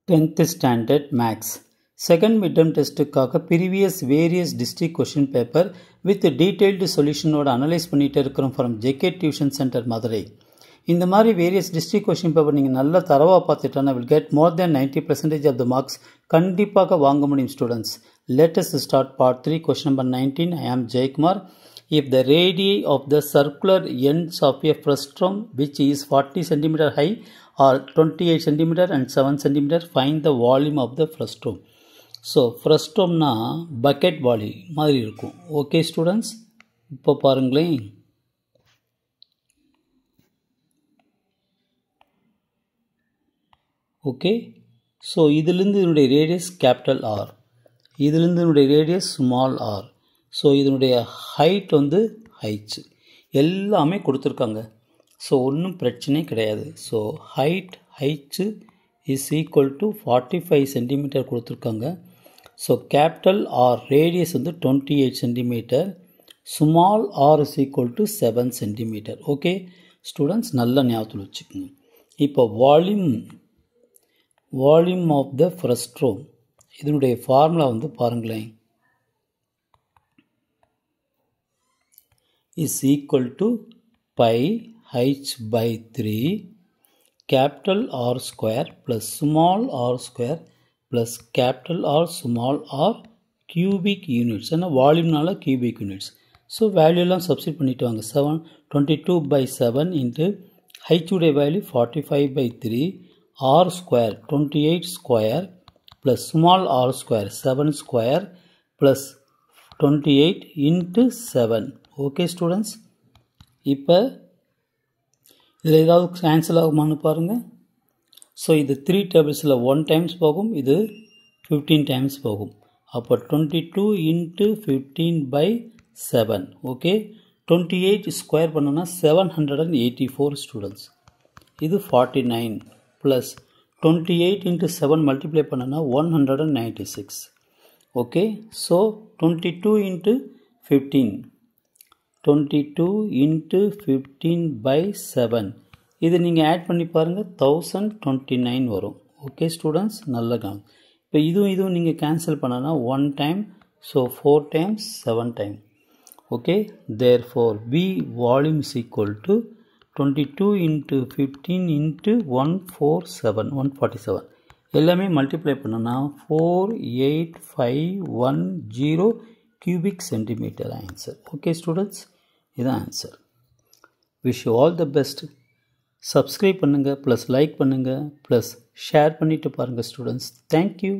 10th Standard Maths Second midterm டெஸ்ட்டுக்காக previous various district question paper with detailed solution ஓட analyse பண்ணிட்டு இருக்கிறோம் from JK Tuition Center Madurai. இந்த மாதிரி various district question paper நீங்கள் நல்லா தரவாக பார்த்துட்டோன்னா will get more than 90% of the marks கண்டிப்பாக வாங்க முடியும் students. Let us start part 3 question number 19. I am Jaykumar. If the radii of the circular ends of a frustrum which is 40 cm high or 28 cm and 7 cm, find the volume of the frustrum. So frustumனா bucket volley மாதிரி இருக்கும். Okay students, இப்போ பாருங்களேன். Okay, so இதிலிருந்து இதனுடைய radius capital R, இதிலிருந்து இதனுடைய radius small R. So இதனுடைய height வந்து ஹைட்ஸ் எல்லாமே கொடுத்துருக்காங்க. ஸோ ஒன்றும் பிரச்சனை கிடையாது. So heights is equal to 45 centimetre கொடுத்துருக்காங்க. ஸோ கேபிட்டல் ஆர் ரேடியஸ் வந்து 28 centimetre, small R is equal to 7 centimetre. Okay students, நல்ல ஞாபகத்தில் வச்சுக்கோங்க. இப்போ வால்யூம் ஆஃப் த ஃப்ரஸ்ட்ரம் இதனுடைய ஃபார்முலா வந்து பாருங்களேன், is equal to pi h by 3 capital R square plus small r square plus capital R small r cubic units. ஏன்னா வால்யூம்னால cubic units. So வேல்யூலாம் substitute பண்ணிட்டு வாங்க. 22 by 7 into h உடைய value 45 by 3 r square 28 square plus small r square 7 square plus 28 into 7. Okay students, இப்போ இதில் ஏதாவது cancel ஆகுமான்னு பாருங்கள். So இது 3 டேபிள்ஸில் 1 டைம்ஸ் போகும், இது 15 டைம்ஸ் போகும். அப்போ 22 into 15 by 7. ஓகே, 28 ஸ்கொயர் பண்ணோன்னா 784 ஸ்டூடெண்ட்ஸ். இது 49 ப்ளஸ் 28 into 7 மல்டிப்ளை பண்ணோன்னா 196. Okay, so 22 into 15 22 into 15 by 7. இது நீங்கள் ஆட் பண்ணி பாருங்கள், 1029 வரும். ஓகே ஸ்டூடெண்ட்ஸ், நல்ல கணக்கு. இப்போ இதுவும் நீங்கள் கேன்சல் பண்ணனா 1 time, so 4 times 7 time. Okay, therefore V volume is equal to 22 into 15 into 147 எல்லாமே மல்டிப்ளை பண்ணனா 48510 cubic centimeter answer. Okay students, இதான் answer. Wish you all the best. Subscribe பண்ணுங்கள், ப்ளஸ் லைக் பண்ணுங்கள், ப்ளஸ் ஷேர் பண்ணிவிட்டு பாருங்கள் students. Thank you.